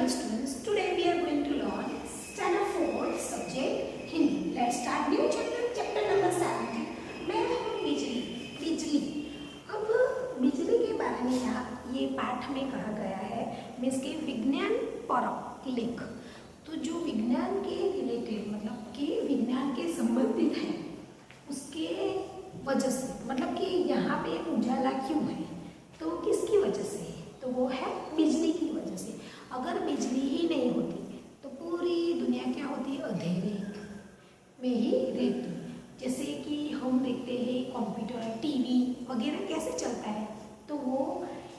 students. Today we are going to learn standard 4 subject Hindi. Let's start new chapter number 17. मैं हूँ बिजली. बिजली. अब बिजली के बारे में यहाँ ये पाठ में कहा गया है मीन्स के विज्ञान परक लेख. तो जो विज्ञान के रिलेटेड मतलब कि विज्ञान के संबंधित है उसके वजह से मतलब कि यहाँ पे उजाला क्यों है तो किसकी वजह से है तो वो है बिजली की वजह से. अगर बिजली ही नहीं होती तो पूरी दुनिया क्या होती अंधेरे में ही रहती. जैसे कि हम देखते हैं कंप्यूटर टीवी वगैरह कैसे चलता है तो वो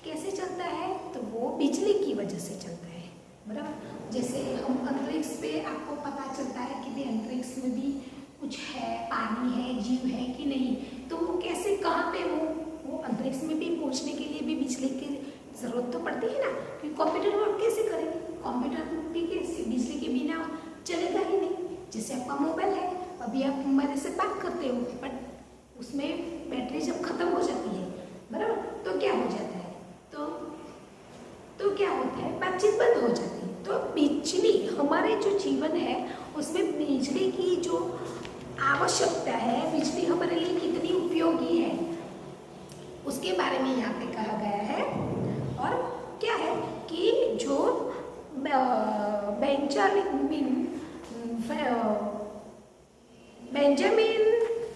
कैसे चलता है तो वो बिजली की वजह से चलता है बराबर. जैसे हम अंतरिक्ष पे आपको पता चलता है कि भाई अंतरिक्ष में भी कुछ है पानी है जीव है कि नहीं तो वो कैसे कहाँ पे वो अंतरिक्ष में भी पहुँचने के लिए भी बिजली की ज़रूरत तो पड़ती है ना. क्योंकि कंप्यूटर वर्क कैसे करेंगे कंप्यूटर भी कैसे बिजली के बिना चलेगा ही नहीं. जैसे आपका मोबाइल है अभी आप मेरे से बात करते हो बट उसमें बैटरी जब खत्म हो जाती है बराबर तो क्या हो जाता है तो क्या होता है बातचीत बंद हो जाती है. तो बिजली हमारे जो जीवन है उसमें बिजली की जो आवश्यकता है बिजली हमारे लिए कितनी उपयोगी है उसके बारे में यहाँ पे कहा गया है. और क्या है कि जो बेंजामिन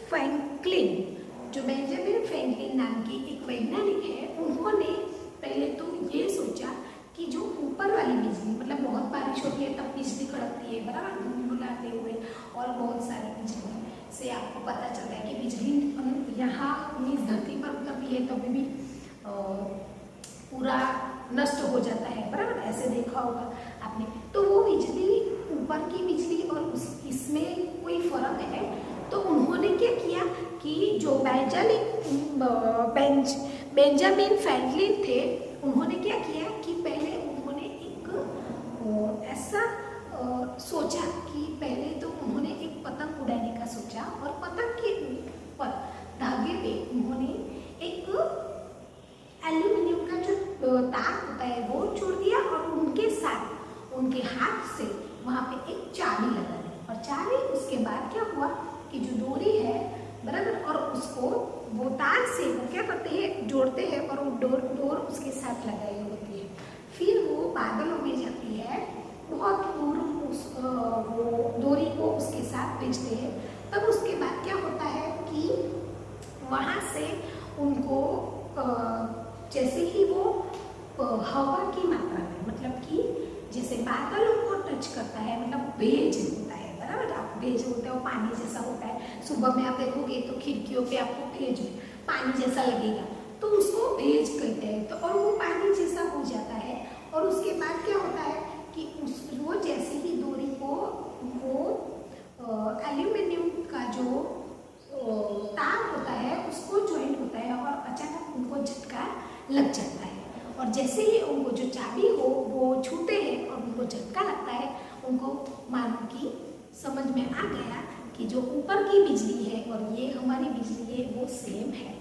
फ्रैंकलिन नाम की एक वैज्ञानिक है. उन्होंने पहले तो ये सोचा कि जो ऊपर वाली बिजली मतलब बहुत बारिश होती है तब बिजली कड़कती है बराबर बुलाते हुए और बहुत सारी बिजली से आपको पता चलता है कि बिजली यहाँ इस धरती पर मतलब ये तभी भी पूरा नष्ट हो जाता है बराबर ऐसे देखा होगा आपने. तो वो बिजली ऊपर की बिजली और इसमें कोई फर्क है तो उन्होंने क्या किया कि जो बेंजामिन फ्रैंकलिन थे उन्होंने क्या किया कि पहले उन्होंने एक ऐसा सोचा कि पहले तो उन्होंने एक पतंग उड़ाने का सोचा और पतंग के ऊपर धागे पे उन्होंने एक एल्यूमिनियम का जो तार होता है वो छोड़ दिया और उनके साथ उनके हाथ से वहाँ पे एक चाबी लगा दी. और चाबी उसके बाद क्या हुआ कि जो डोरी है बराबर और उसको वो तार से वो क्या करते हैं जोड़ते हैं और वो डोर उसके साथ लगाई होती है. फिर वो बादलों में जाती है बहुत दूर वो डोरी को उसके साथ भेजते हैं. तब उसके बाद क्या होता है कि वहाँ से उनको जैसे ही वो हवा की मात्रा में मतलब कि जैसे बादलों को टच करता है मतलब भेज होता है बराबर. आप भेज होता है वो पानी जैसा होता है. सुबह में आप देखोगे तो खिड़कियों पे आपको भेज पानी जैसा लगेगा तो उसको भेज कहते हैं. तो और वो पानी जैसा हो जाता है और उसके बाद क्या होता है कि वो जैसे ही डोरी को वो एल्यूमिनियम का जो तार होता है उसको ज्वाइंट होता है और अचानक उनको झटका लग जाता है. और जैसे ही उनको जो चाबी हो वो छूते हैं और उनको झटका लगता है उनको मानो कि समझ में आ गया कि जो ऊपर की बिजली है और ये हमारी बिजली है वो सेम है.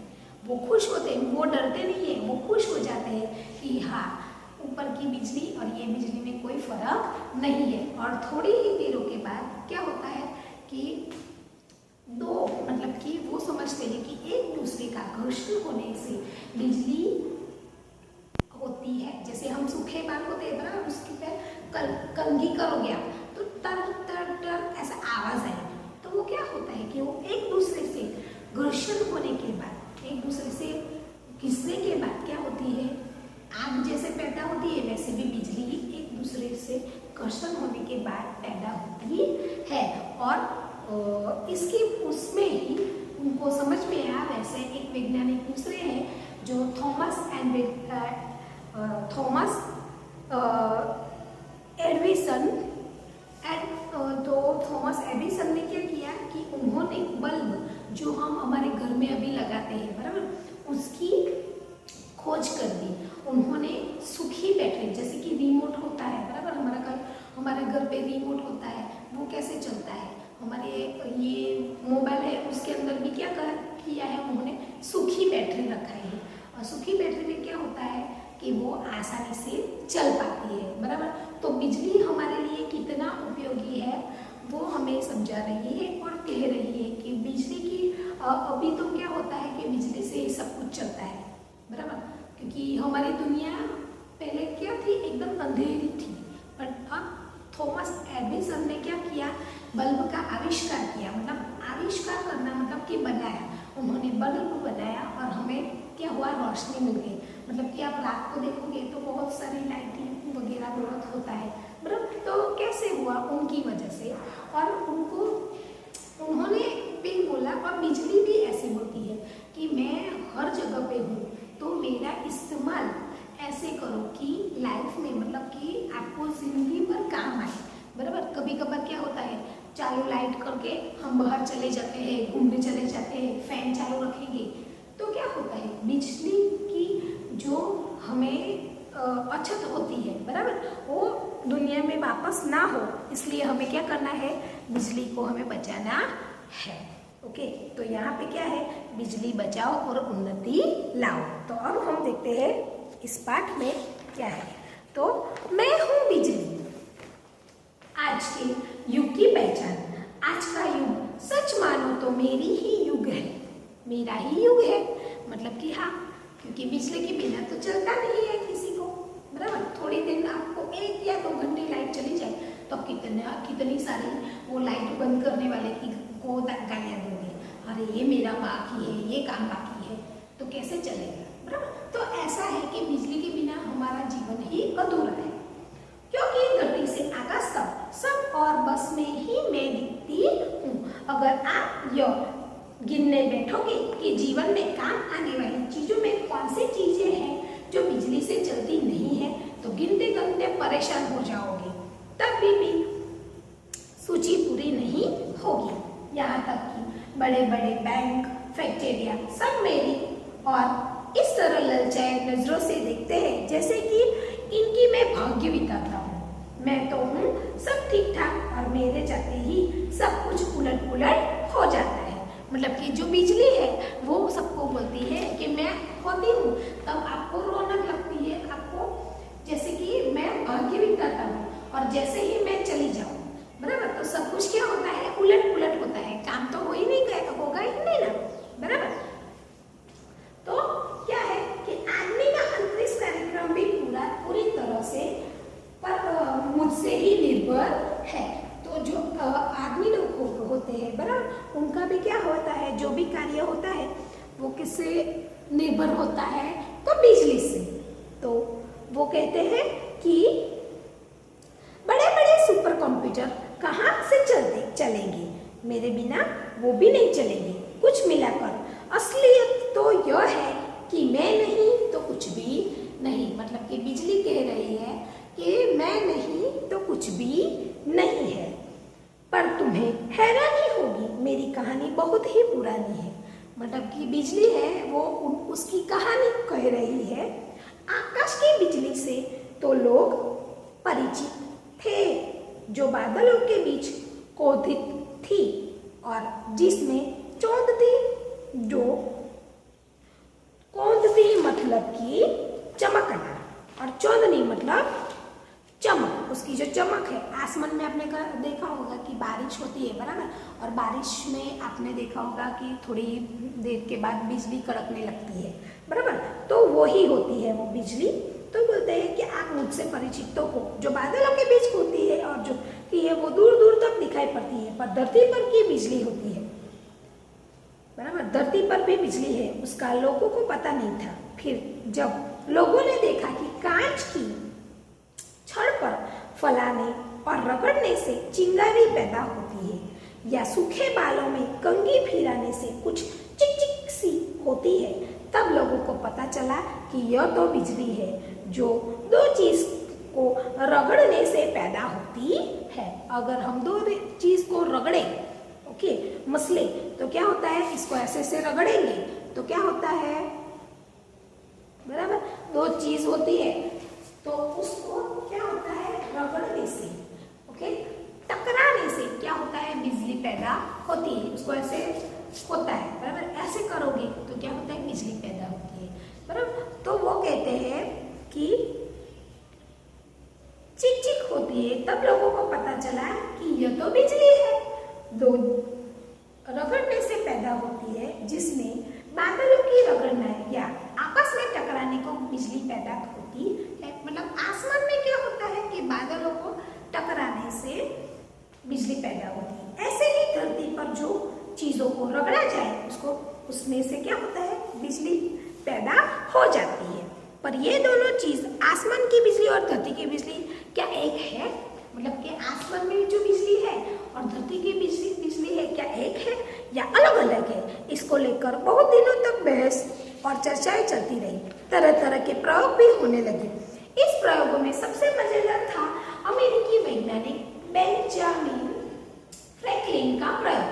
वो खुश होते हैं वो डरते नहीं है वो खुश हो जाते हैं कि हाँ ऊपर की बिजली और ये बिजली में कोई फर्क नहीं है. और थोड़ी ही देरों के बाद क्या होता है कि दो मतलब कि वो समझते हैं कि एक दूसरे का घर्षण होने से बिजली होती है. जैसे हम सूखे बाल होते हैं बराबर उसके पे कंघी करोगे आप तो तर तर तर ऐसा आवाज आएगी. तो वो क्या होता है कि वो एक दूसरे से घर्षण होने के बाद एक दूसरे से घिसने के बाद क्या होती है आग जैसे पैदा होती है वैसे भी बिजली एक दूसरे से घर्षण होने के बाद पैदा होती है. और इसकी उसमें ही उनको समझ में आया. वैसे एक वैज्ञानिक दूसरे हैं जो थॉमस एडिसन तो थॉमस एडिसन ने क्या किया कि उन्होंने बल्ब जो हम हमारे घर में अभी लगाते हैं बराबर उसकी खोज कर दी. उन्होंने सूखी बैटरी जैसे कि रिमोट होता है बराबर हमारे घर पे रिमोट होता है वो कैसे चलता है हमारे ये मोबाइल है उसके अंदर भी क्या किया है उन्होंने सूखी बैटरी रखा है. और सूखी बैटरी में क्या होता है कि वो आसानी से चल पाती है बराबर. तो बिजली हमारे लिए कितना उपयोगी है वो हमें समझा रही है और कह रही है कि बिजली की अभी तो क्या होता है कि बिजली से ही सब कुछ चलता है, बराबर। क्योंकि हमारी दुनिया पहले क्या थी, एकदम अंधेरी थी, पर अब थॉमस एडिसन ने क्या किया, बल्ब का आविष्कार किया। मतलब आविष्कार करना मतलब कि बनाया, उन्होंने बल्ब बनाया और हमें क्या हुआ, रोशनी मिल गई। मतलब कि आप रात को देखोगे तो बहुत सारी लाइटिंग वगैरह बहुत होता है, बराबर। तो कैसे हुआ, उनकी वजह से। और उन्होंने भी बोला, और बिजली भी ऐसी होती है कि मैं हर जगह पे हूँ तो मेरा इस्तेमाल ऐसे करो कि लाइफ में, मतलब कि आपको जिंदगी भर काम आए, बराबर। कभी कभार क्या होता है, चालू लाइट करके हम बाहर चले जाते हैं, घूमने चले जाते हैं, फैन चालू रखेंगे तो क्या होता है, बिजली की जो हमें अछत होती है, बराबर, वो दुनिया में वापस ना हो, इसलिए हमें क्या करना है, बिजली को हमें बचाना है। ओके, तो यहाँ पे क्या है, बिजली बचाओ और उन्नति लाओ। तो अब हम देखते हैं इस पाठ में क्या है। तो मैं हूँ बिजली, आज के युग की पहचान। आज का युग सच मानो तो मेरी ही युग है, मेरा ही युग है। मतलब कि हाँ, क्योंकि बिजली के बिना तो चलता नहीं है किसी को, बराबर। थोड़ी दिन आपको 1 या 2 घंटे लाइट चली जाए तो कितनी सारी वो लाइट बंद करने वाले की को गालियाँ दोगे, अरे ये मेरा बाकी है, ये काम बाकी है, तो कैसे चलेगा, बराबर। तो ऐसा है कि बिजली के बिना हमारा जीवन ही अधूरा है, क्योंकि धरती से आकाश तक सब और बस में ही मैं दिखती हूँ। अगर आप यह गिनने बैठोगे कि जीवन में काम आने वाली चीजों में कौन सी चीजें हैं जो बिजली से चलती नहीं है, तो गिनते गिनते परेशान हो जाओगे, तब भी सूची पूरी नहीं होगी। यहाँ तक कि बड़े बड़े बैंक, फैक्ट्रियाँ सब मेरी और इस तरह ललचाए नजरों से देखते हैं जैसे कि इनकी मैं भाग्य बिताता हूँ। मैं तो हूँ सब ठीक ठाक और मेरे जाते ही सब कुछ उलट पुलट हो जाता है। मतलब कि जो बिजली है वो सबको बोलती है कि मैं होती हूँ, तब आपको रौनक लगती है, आपको जैसे कि मैं भाग्य बिताता हूँ, और जैसे ही मैं चली जाऊँ, बराबर, तो सब कुछ क्या होता है, उलट पुलट होता है, काम तो हो ही नहीं गया, होगा ही नहीं ना, बराबर। तो क्या है कि आदमी का अंतरिक्ष कार्यक्रम भी पूरी तरह से पर मुझसे ही निर्भर है। तो जो आदमी लोग होते हैं, बराबर, उनका भी क्या होता है, जो भी कार्य होता है वो किससे निर्भर होता है, तो बिजली से। तो वो कहते हैं कि बड़े बड़े सुपर कंप्यूटर कहाँ से चलेंगे, मेरे बिना वो भी नहीं चलेंगे। कुछ मिलाकर असलियत तो यह है कि मैं नहीं तो कुछ भी नहीं। मतलब कि बिजली कह रही है कि मैं नहीं तो कुछ भी नहीं है। पर तुम्हें हैरानी होगी, मेरी कहानी बहुत ही पुरानी है। मतलब कि बिजली है वो उसकी कहानी कह रही है। आकाश की बिजली से तो लोग परिचित थे, जो बादलों के बीच कोधित थी और जिसमें चौंधती, जो कौंधती मतलब कि चमकना, और चौंधनी मतलब चमक, उसकी जो चमक है। आसमान में आपने देखा होगा कि बारिश होती है, बराबर, और बारिश में आपने देखा होगा कि थोड़ी देर के बाद बिजली कड़कने लगती है, बराबर, तो वही होती है वो बिजली। तो बोलते हैं कि आप मुझसे परिचित तो हो, जो बादलों के बीच होती है और जो की है वो दूर दूर तक दिखाई पड़ती है, पर धरती पर की बिजली होती है, बराबर, धरती पर भी बिजली है, उसका लोगों को पता नहीं था। फिर जब लोगों ने देखा कि कांच की छड़ पर फलाने और रगड़ने से चिंगारी पैदा होती है, या सूखे बालों में कंघी फिराने से कुछ चिक चिक सी होती है, तब लोगों को पता चला कि यह तो बिजली है, जो दो चीज को रगड़ने से पैदा होती है। अगर हम दो चीज को रगड़े, ओके, मसले, तो क्या होता है, इसको ऐसे से रगड़ेंगे तो क्या होता है, बराबर, दो चीज होती है तो उसको क्या होता है, रगड़ने से, ओके, टकराने से क्या होता है, बिजली पैदा होती है। उसको ऐसे होता है, बराबर, ऐसे करोगे तो क्या होता है, बिजली पैदा होती है, बराबर। तो वो कहते हैं कि चिक चिक लिए तब लोगों को पता चला कि यह तो बिजली है। दो रगड़ने से पैदा होती है, जिसमें बादलों की रगड़ना या आपस में टकराने को बिजली पैदा होती है। मतलब आसमान में क्या होता है कि बादलों को टकराने से बिजली पैदा होती है। ऐसे ही धरती पर जो चीजों को रगड़ा जाए उसमें से क्या होता है, बिजली पैदा हो जाती है। पर ये दोनों चीज, आसमान की बिजली और धरती की बिजली, क्या एक है? मतलब कि आसमान में जो बिजली है और धरती की बिजली है, क्या एक है या अलग अलग है? इसको लेकर बहुत दिनों तक बहस और चर्चाएं चलती रही। तरह तरह के प्रयोग भी होने लगे। इस प्रयोगों में सबसे मजेदार था अमेरिकी वैज्ञानिक बेंजामिन फ्रैंकलिन का प्रयोग।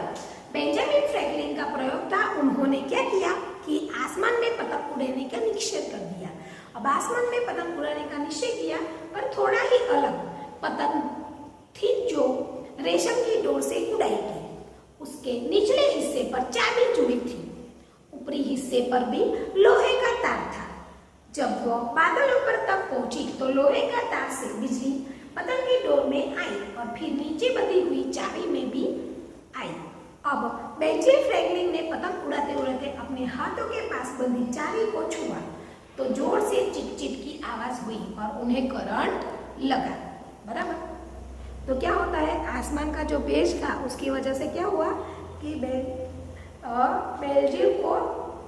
बेंजामिन फ्रैंकलिन का प्रयोग था, उन्होंने क्या किया कि आसमान में पतंग उड़ाने का निश्चय कर दिया। अब आसमान में पतंग उड़ाने का निश्चय किया, पर थोड़ा ही अलग पतंग थी जो रेशम की डोर से उड़ाई गई। उसके निचले हिस्से पर चाबी जुड़ी थी, ऊपरी हिस्से पर भी लोहे का तार था। जब वह बादलों पर तक पहुंची तो लोहे का तार से बिजली पतंग की डोर में आई और फिर नीचे बंधी हुई चाबी में भी आई। अब बेंजामिन फ्रैंकलिन ने पतंग उड़ाते उड़ाते अपने हाथों के पास बंधी चाबी को छुआ तो जोर से चिट-चिट की आवाज हुई और उन्हें करंट लगा। बराबर। तो क्या होता है, आसमान का जो बेज था उसकी वजह से क्या हुआ कि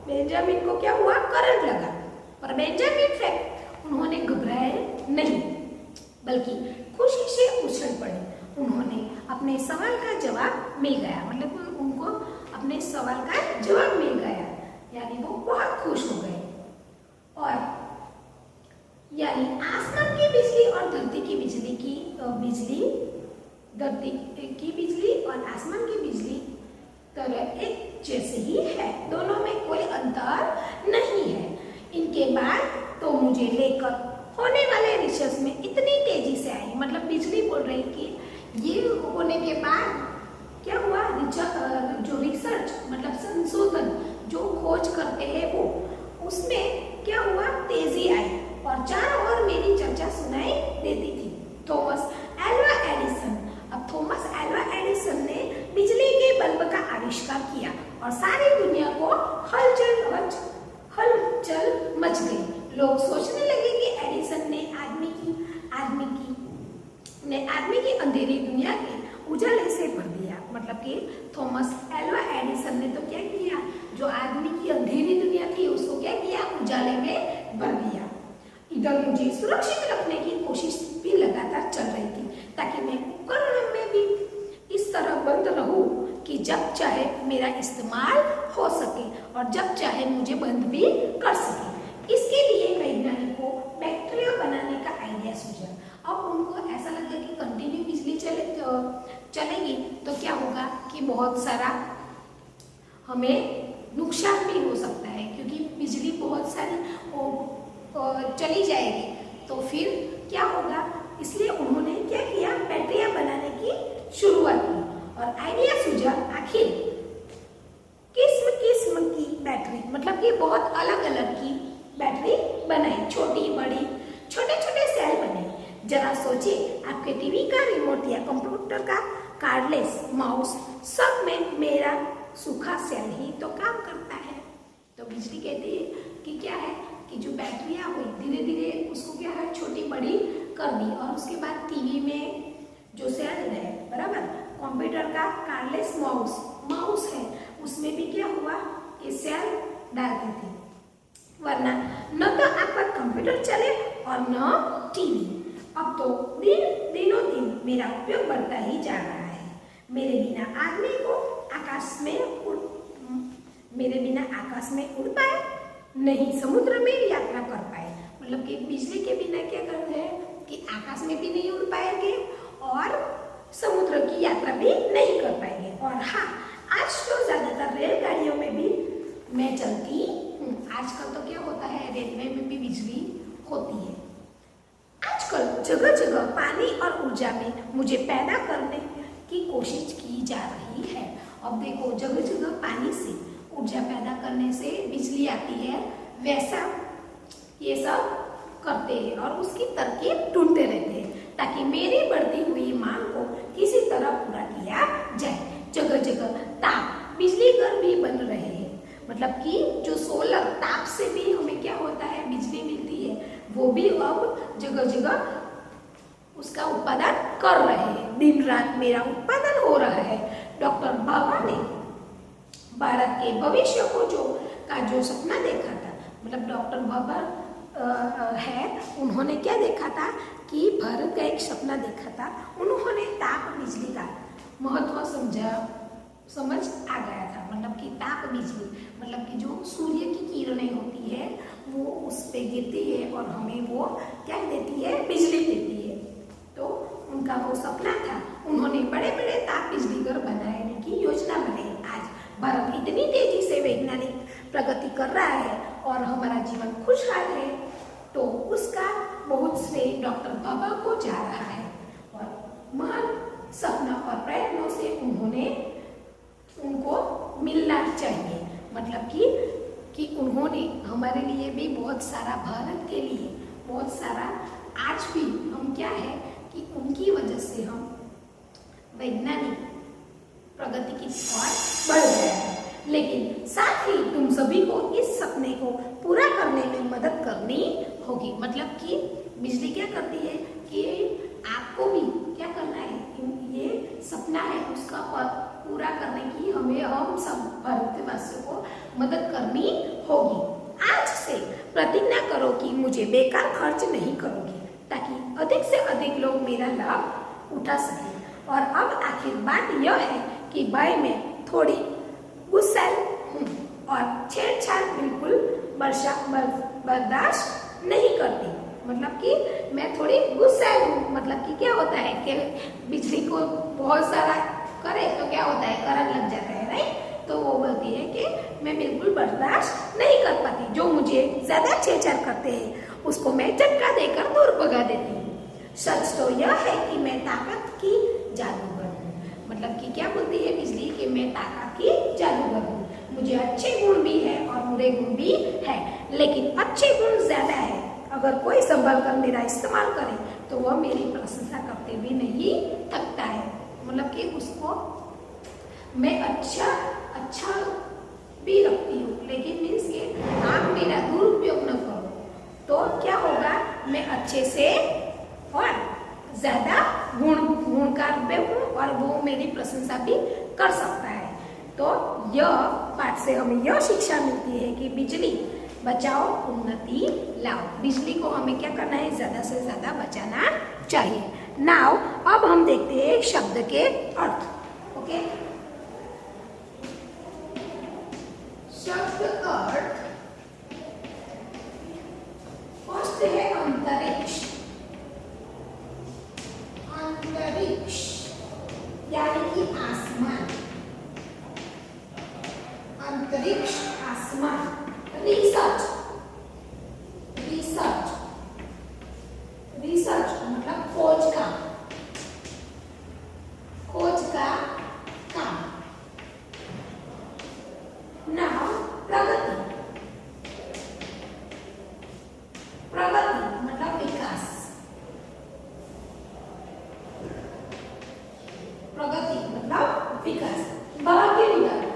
बेंजामिन को क्या हुआ, करंट लगा। पर बेंजामिन उन्होंने घबराए नहीं, बल्कि खुशी से उछल पड़े। उन्होंने अपने सवाल का जवाब मिल गया, मतलब उनको अपने सवाल का जवाब मिल गया, यानी वो बहुत खुश हो गए। और यानी आसमान की बिजली और धरती की बिजली और आसमान की बिजली तरह एक जैसे ही है, दोनों में कोई अंतर नहीं है। इनके बाद तो मुझे लेकर होने वाले रिसर्च में इतनी तेजी से आई, मतलब बिजली बोल रही कि ये होने के बाद क्या हुआ, जो रिसर्च मतलब संशोधन जो खोज करते हैं वो, उसमें क्या हुआ, तेजी आई और चारों ओर मेरी चर्चा सुनाई देती थी। Thomas Alva Edison. अब थॉमस एल्वा एडिसन ने बिजली के बल्ब का आविष्कार किया और सारी दुनिया को हलचल मच गई। लोग सोचने लगे कि एडिसन ने आदमी की अंधेरी दुनिया के उजाले से भर दिया। मतलब कि थॉमस एल्वा एडिसन ने तो क्या किया, जो आदमी की अंधेरी दुनिया थी उसको क्या किया, उजाले में भर दिया। इधर मुझे सुरक्षित रखने की कोशिश भी लगातार चल रही थी, ताकि मैं उपकरण में भी इस तरह बंद रहूं कि जब चाहे मेरा इस्तेमाल हो सके और जब चाहे मुझे बंद भी कर सके। इसके लिए वैज्ञानिक को बैक्टीरिया बनाने का आइडिया सूझा। अब उनको ऐसा लगा कि कंटिन्यू बिजली चलेगी तो क्या होगा कि बहुत सारा हमें नुकसान भी हो सकता है, क्योंकि बिजली बहुत सारी चली जाएगी तो फिर क्या होगा। इसलिए उन्होंने क्या किया, बैटरियां बनाने की शुरुआत की और आइडिया सूझा आखिर किस्म की बैटरी, मतलब कि बहुत अलग अलग की बैटरी बनाई, छोटी बड़ी छोटे छोटे सेल बने। जरा सोचिए, आपके टीवी का रिमोट या कंप्यूटर का कार्डलेस माउस, सब में मेरा सूखा सेल ही तो काम करता है। तो बिजली कहती है कि क्या है कि जो बैटरियां हुई धीरे धीरे उसको क्या है, छोटी बड़ी कर दी और उसके बाद टीवी में जो सेल है, बराबर, कंप्यूटर का कार्डलेस माउस है, उसमें भी क्या हुआ कि सेल डालते थे, वरना न तो आपका कंप्यूटर चले और न टीवी। अब तो दिनों दिन मेरा उपयोग बढ़ता ही जा रहा है। मेरे बिना आकाश में उड़ पाए, नहीं समुद्र में यात्रा कर पाए। मतलब कि बिजली के बिना क्या करते हैं कि आकाश में भी नहीं उड़ पाएंगे और समुद्र की यात्रा भी नहीं कर पाएंगे। और हाँ, आज तो ज्यादातर रेलगाड़ियों में भी मैं चलती हूँ। आजकल तो क्या होता है, रेलवे में भी बिजली होती है। आजकल जगह जगह पानी और ऊर्जा में मुझे पैदा करने की कोशिश की जा रही है। अब देखो, जगह जगह पानी से ऊर्जा पैदा करने से बिजली आती है, वैसा ये सब करते हैं और उसकी तरकीब ढूंढते रहते हैं। ताकि मेरी बढ़ती हुई मांग को किसी तरह पूरा किया जाए। जगह जगह ताप बिजली घर भी बन रहे हैं, मतलब कि जो सोलर ताप से भी हमें क्या होता है, बिजली मिलती है, वो भी अब जगह जगह उसका उत्पादन कर रहे हैं। दिन रात मेरा उत्पादन हो रहा है। डॉक्टर बाबा ने भारत के भविष्य को जो सपना देखा था, मतलब डॉक्टर बाबा है, उन्होंने क्या देखा था कि भारत का एक सपना देखा था। उन्होंने ताप बिजली का महत्व समझ आ गया था, मतलब कि ताप बिजली मतलब कि जो सूर्य की किरणें होती है वो उस पे गिरती है और हमें वो क्या देती है, बिजली देती है। तो उनका वो सपना था, उन्होंने बड़े बड़े ताप बिजली घर बनाने की योजना बनाई। आज भारत इतनी तेजी से वैज्ञानिक प्रगति कर रहा है और हमारा जीवन खुशहाल है, तो उसका बहुत श्रेय डॉक्टर बाबा को जा रहा है। और महान सपना और प्रयत्नों से उनको मिलना चाहिए, मतलब कि उन्होंने हमारे लिए भी बहुत सारा, भारत के लिए बहुत सारा, आज भी हम क्या है कि उनकी वजह से हम वैज्ञानिक प्रगति की ओर बढ़ गए हैं। लेकिन साथ ही तुम सभी को इस सपने को पूरा करने में मदद करनी होगी। मतलब कि बिजली क्या करती है कि आपको भी क्या करना है, ये सपना है उसका पूरा करने की हम सब भारतवासियों को मदद करनी होगी। आज से प्रतिज्ञा करो कि मुझे बेकार खर्च नहीं करोगी, ताकि अधिक से अधिक लोग मेरा लाभ उठा सकें। और अब आखिर बात यह है कि भाई मैं थोड़ी गुस्सैल हूँ और छेड़छाड़ बिल्कुल बर्दाश्त नहीं करती। मतलब कि मैं थोड़ी गुस्सैल हूँ, मतलब कि क्या होता है कि बिजली को बहुत सारा करे तो क्या होता है, करंट लग जाता है, राइट। तो वो बोलती है कि मैं बिल्कुल बर्दाश्त नहीं कर पाती, जो मुझे ज्यादा छेड़छाड़ करते हैं उसको मैं झटका देकर दूर भगा देती हूँ। सच तो यह है कि मैं ताकत की जादूगर हूँ। मतलब कि क्या बोलती है बिजली कि मैं ताकत की जादूगर हूँ, मुझे अच्छे गुण भी है और बुरे गुण भी है, लेकिन अच्छे गुण ज्यादा है। अगर कोई संभल कर मेरा इस्तेमाल करे तो वह मेरी प्रशंसा करते भी नहीं थकता है। मतलब कि उसको मैं अच्छा भी रखती हूँ, लेकिन मीन्स के आप मेरा दुरुपयोग न करो तो क्या होगा, मैं अच्छे से और ज्यादा गुणकार हूँ और वो मेरी प्रशंसा भी कर सकता है। तो यह पाठ से हमें यह शिक्षा मिलती है कि बिजली बचाओ, उन्नति लाओ। बिजली को हमें क्या करना है, ज्यादा से ज्यादा बचाना चाहिए। नाउ अब हम देखते हैं शब्द के अर्थ। ओके, शब्द अर्थ फर्स्ट है अंतरिक्ष। अंतरिक्ष यानी कि आसमान, अंतरिक्ष आसमान। रिसर्च, रिसर्च, रिसर्च मतलब खोज का काम। नाउ प्रगति, प्रगति मतलब विकास, प्रगति मतलब विकास। भाग्य विधाता,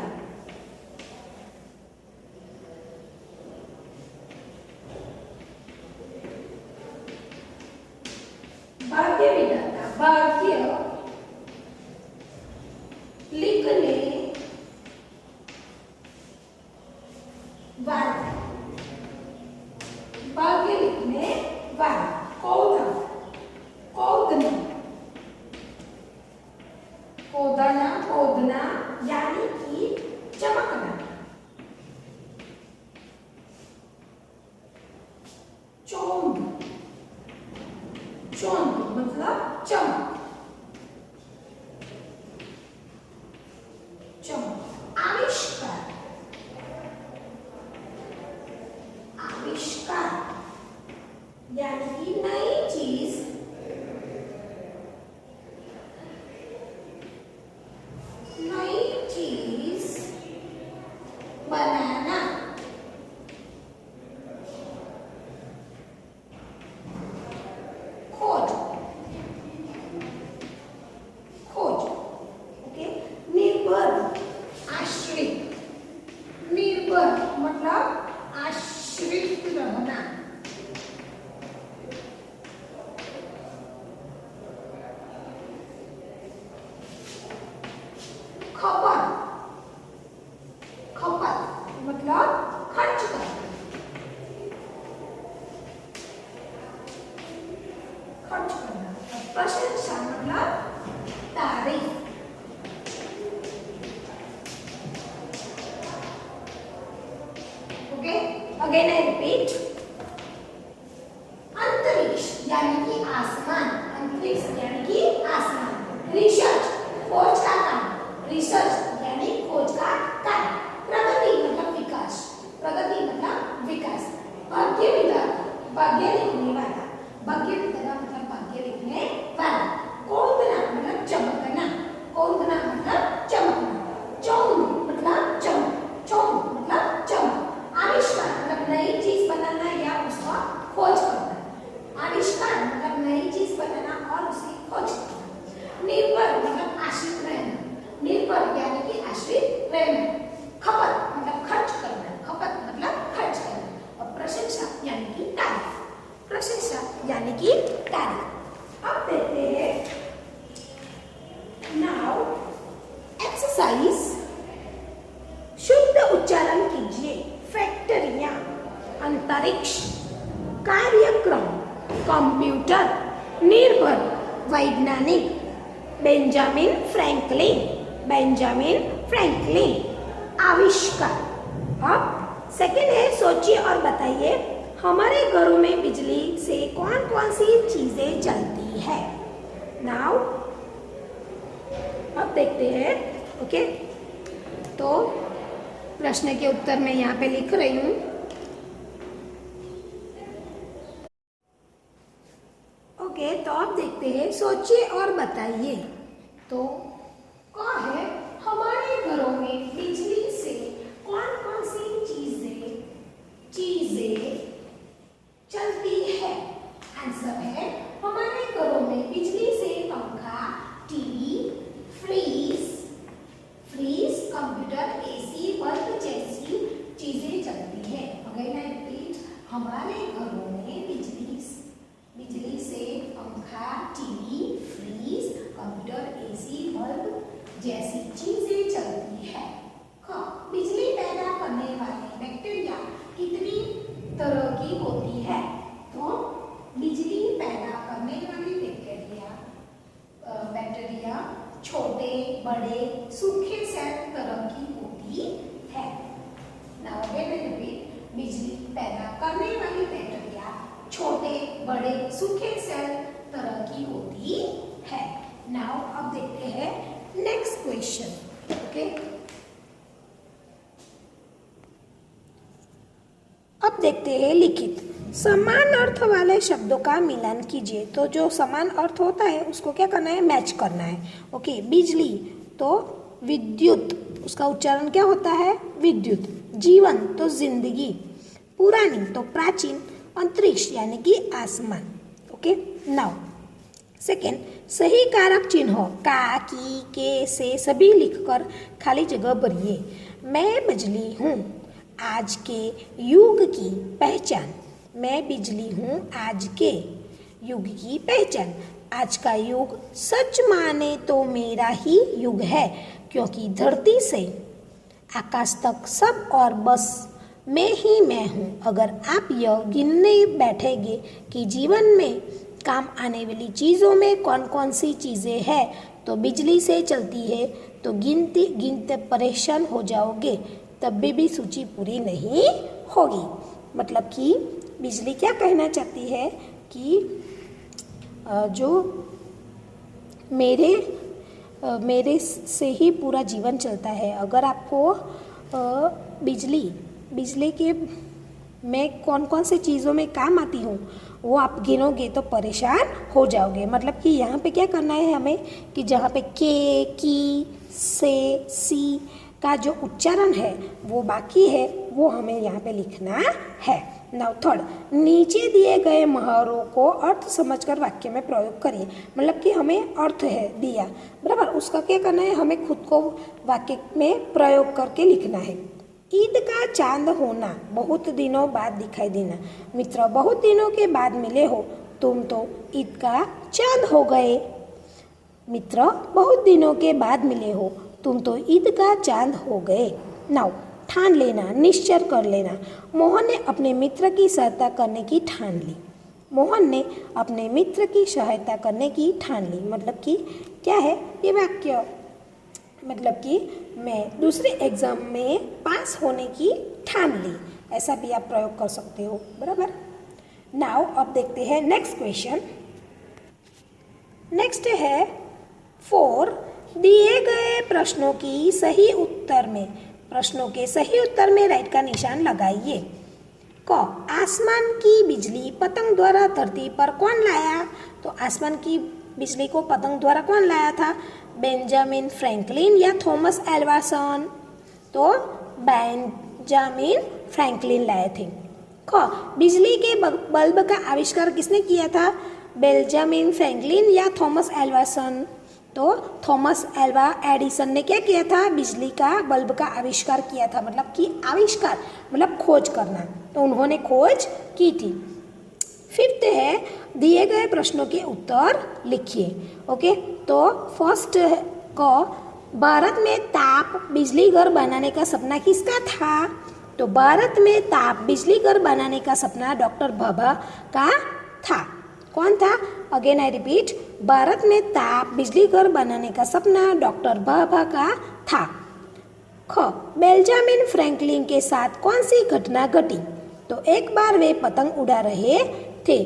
भाग्य विधाता, भाग्य लिखने वाला, भाग्य लिखने वाला। कौधन, कौधना, कौधना, कौधना यानी कि चमकना। चौंध, चौंध मतलब चमक, चमक। आविष्कार, आविष्कार यानी कि नई चीज, नई चीज बनाना। खोज, प्रशंसा मतलब तारीफ। ओके, अगेन आई रिपीट, अंतरिक्ष यानी कि आसमान, अंतरिक्ष यानी कि आसमान। रिसर्च खोज का काम, रिसर्च यानी खोज का कार्य। प्रगति मतलब विकास, प्रगति मतलब विकास। भाग्य विधाता, भाग्य लिखने वाला, भाग्य विधाता मतलब भाग्य लिखने वाला। कौंधना मतलब चमकना, कौंधना मतलब चमकना। चौंध मतलब चमक, चौंध मतलब चमक। आविष्कार मतलब नई चीज बनाना या उसका खोज करना। आविष्कार मतलब नई चीज बनाना और उसकी खोज करना। निर्भर मतलब आश्रित रहना, निर्भर यानी कि आश्रित रहना। खपत मतलब खर्च करना, खपत मतलब खर्च करना। और प्रशंसा यानी कि तारीफ, प्रशंसा यानी कि तारीफ। अब देखते हैं नाउ एक्सरसाइज। शुद्ध उच्चारण कीजिए। फैक्ट्रियां, अंतरिक्ष, कार्यक्रम, कंप्यूटर, निर्भर, वैज्ञानिक, बेंजामिन फ्रैंकलिन, बेंजामिन फ्रैंकलिन, आविष्कार। अब सेकंड है, सोचिए और बताइए हमारे घरों में बिजली से कौन कौन सी चीजें चलती है। नाउ अब देखते हैं। ओके, तो प्रश्न के उत्तर मैं यहाँ पे लिख रही हूँ। ओके, तो अब देखते हैं, सोचिए और बताइए। तो क्या है, हमारे घरों में बिजली से कौन कौन सी चीजें चलती है। आंसर है, हमारे घरों में बिजली से पंखा, TV, fridge, computer, AC, bulb जैसी चीजें चलती है। अगेन आई रिपीट, हमारे घरों में बिजली से पंखा, TV, fridge, computer, AC, bulb जैसी चीजें चलती है। बिजली पैदा करने वाले बैक्टीरिया कितनी तरह की होती है। तो बिजली पैदा करने वाली बैक्टीरिया छोटे, बड़े, सूखे सेल तरह की होती है। नाउ अगेन आई रिपीट, बिजली पैदा करने वाली बैक्टीरिया छोटे, बड़े, सूखे सेल तरह की होती है। नाउ अब देखते हैं नेक्स्ट क्वेश्चन। ओके, अब देखते हैं लिखित। समान अर्थ वाले शब्दों का मिलान कीजिए। तो जो समान अर्थ होता है उसको क्या करना है, मैच करना है। ओके, बिजली तो विद्युत, उसका उच्चारण क्या होता है, विद्युत। जीवन तो जिंदगी, पुरानी तो प्राचीन, अंतरिक्ष यानी कि आसमान। ओके, नाउ सेकेंड, सही कारक चिन्ह का, की, के, से सभी लिखकर खाली जगह भरिए। मैं बिजली हूँ, आज के युग की पहचान। मैं बिजली हूँ, आज के युग की पहचान। आज का युग सच माने तो मेरा ही युग है, क्योंकि धरती से आकाश तक सब और बस मैं ही मैं हूँ। अगर आप यह गिनने बैठेंगे कि जीवन में काम आने वाली चीज़ों में कौन कौन सी चीज़ें हैं, तो बिजली से चलती है, तो गिनते गिनते परेशान हो जाओगे, तब भी सूची पूरी नहीं होगी। मतलब कि बिजली क्या कहना चाहती है कि जो मेरे से ही पूरा जीवन चलता है। अगर आपको बिजली के मैं कौन कौन से चीज़ों में काम आती हूँ वो आप गिनोगे तो परेशान हो जाओगे। मतलब कि यहाँ पे क्या करना है हमें कि जहाँ पे के, की, से, सी का जो उच्चारण है वो बाकी है, वो हमें यहाँ पे लिखना है। नाउ थर्ड, नीचे दिए गए मुहावरों को अर्थ समझकर वाक्य में प्रयोग करिए। मतलब कि हमें अर्थ है दिया, बराबर, उसका क्या करना है, हमें खुद को वाक्य में प्रयोग करके लिखना है। ईद का चांद होना, बहुत दिनों बाद दिखाई देना। मित्र, बहुत दिनों के बाद मिले हो, तुम तो ईद का चांद हो गए। मित्र, बहुत दिनों के बाद मिले हो, तुम तो ईद का चांद हो गए। नाउ ठान लेना, निश्चय कर लेना। मोहन ने अपने मित्र की सहायता करने की ठान ली। मोहन ने अपने मित्र की सहायता करने की ठान ली। मतलब कि क्या है ये वाक्य, मतलब कि मैं दूसरे एग्जाम में पास होने की ठान ली, ऐसा भी आप प्रयोग कर सकते हो, बराबर। नाउ अब देखते हैं नेक्स्ट क्वेश्चन। नेक्स्ट है 4, दिए गए प्रश्नों की सही उत्तर में, प्रश्नों के सही उत्तर में राइट का निशान लगाइए। क, आसमान की बिजली पतंग द्वारा धरती पर कौन लाया? तो आसमान की बिजली को पतंग द्वारा कौन लाया था? बेंजामिन फ्रैंकलिन या थॉमस एल्वासन? तो बेंजामिन फ्रैंकलिन लाए थे। ख, बिजली के बल्ब का आविष्कार किसने किया था? बेंजामिन फ्रैंकलिन या थॉमस एल्वासन? तो थॉमस एल्वा एडिसन ने क्या किया था? बिजली का बल्ब का आविष्कार किया था। मतलब कि आविष्कार मतलब खोज करना, तो उन्होंने खोज की थी। 5th है, दिए गए प्रश्नों के उत्तर लिखिए। ओके, तो फर्स्ट को, भारत में ताप बिजली घर बनाने का सपना किसका था? तो भारत में ताप बिजली घर बनाने का सपना डॉक्टर भाभा का था। कौन था? अगेन आई रिपीट, भारत में ताप बिजली घर बनाने का सपना डॉक्टर भाभा का था। ख, बेंजामिन फ्रैंकलिन के साथ कौन सी घटना घटी? तो एक बार वे पतंग उड़ा रहे थे।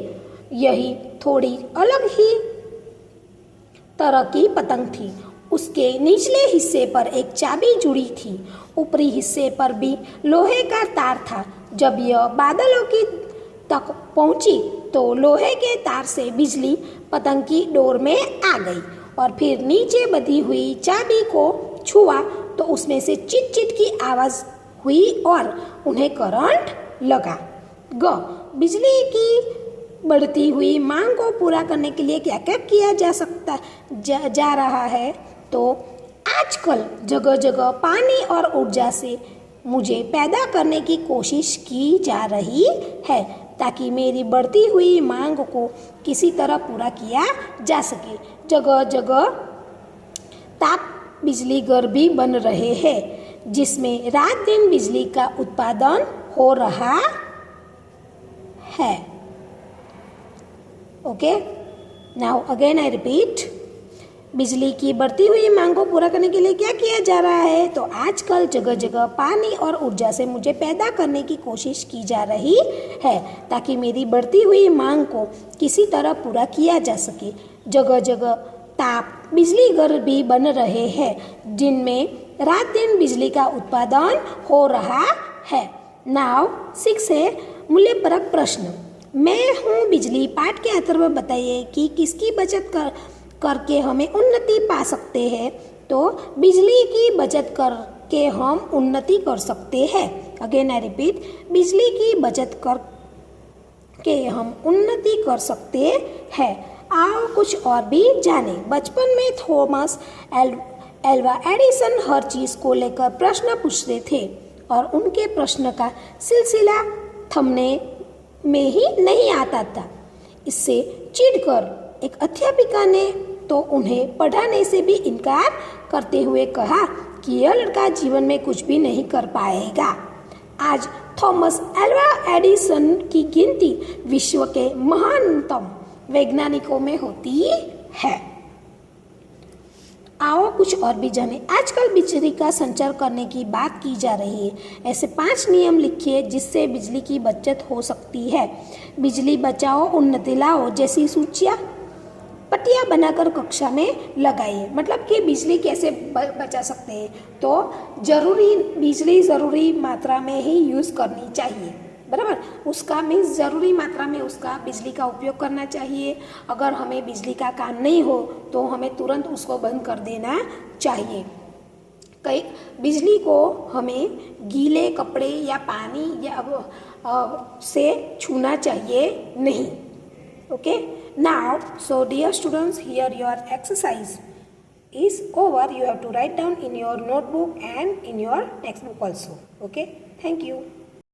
यही थोड़ी अलग ही तरह की पतंग थी। उसके निचले हिस्से पर एक चाबी जुड़ी थी, ऊपरी हिस्से पर भी लोहे का तार था। जब यह बादलों की तक पहुंची तो लोहे के तार से बिजली पतंग की डोर में आ गई और फिर नीचे बंधी हुई चाबी को छुआ तो उसमें से चिट चिट की आवाज़ हुई और उन्हें करंट लगा। ग, बिजली की बढ़ती हुई मांग को पूरा करने के लिए क्या क्या किया जा रहा है? तो आजकल जगह जगह पानी और ऊर्जा से मुझे पैदा करने की कोशिश की जा रही है ताकि मेरी बढ़ती हुई मांग को किसी तरह पूरा किया जा सके। जगह जगह ताप बिजली घर भी बन रहे हैं जिसमें रात दिन बिजली का उत्पादन हो रहा है। Okay, now again I repeat, बिजली की बढ़ती हुई मांग को पूरा करने के लिए क्या किया जा रहा है? तो आजकल जगह जगह पानी और ऊर्जा से मुझे पैदा करने की कोशिश की जा रही है ताकि मेरी बढ़ती हुई मांग को किसी तरह पूरा किया जा सके। जगह जगह ताप बिजली घर भी बन रहे हैं जिनमें रात दिन बिजली का उत्पादन हो रहा है। नाउ 6 है, मूल्यपरक प्रश्न। मैं हूँ बिजली पाठ के अंतर्गत बताइए कि किसकी बचत करके हमें उन्नति पा सकते हैं? तो बिजली की बचत करके हम उन्नति कर सकते हैं। अगेन आई रिपीट, बिजली की बचत करके हम उन्नति कर सकते हैं। आओ कुछ और भी जाने। बचपन में थॉमस एल्वा एडिसन हर चीज़ को लेकर प्रश्न पूछते थे और उनके प्रश्न का सिलसिला थमने में ही नहीं आता था। इससे चिढ़कर एक अध्यापिका ने तो उन्हें पढ़ाने से भी इनकार करते हुए कहा कि यह लड़का जीवन में कुछ भी नहीं कर पाएगा। आज थॉमस एल्वा एडिसन की गिनती विश्व के महानतम वैज्ञानिकों में होती है। आओ कुछ और भी जाने। आजकल बिजली का संचार करने की बात की जा रही है। ऐसे 5 नियम लिखिए जिससे बिजली की बचत हो सकती है। बिजली बचाओ उन्नति लाओ जैसी सूचियाँ पट्टियाँ बनाकर कक्षा में लगाइए। मतलब कि बिजली कैसे बचा सकते हैं? तो बिजली ज़रूरी मात्रा में ही यूज़ करनी चाहिए, बराबर। उसका मीन्स ज़रूरी मात्रा में उसका बिजली का उपयोग करना चाहिए। अगर हमें बिजली का काम नहीं हो तो हमें तुरंत उसको बंद कर देना चाहिए। कई बिजली को हमें गीले कपड़े या पानी या से छूना चाहिए नहीं। Okay, now so dear students, here your exercise is over. You have to write down in your notebook and in your textbook also. Okay, thank you.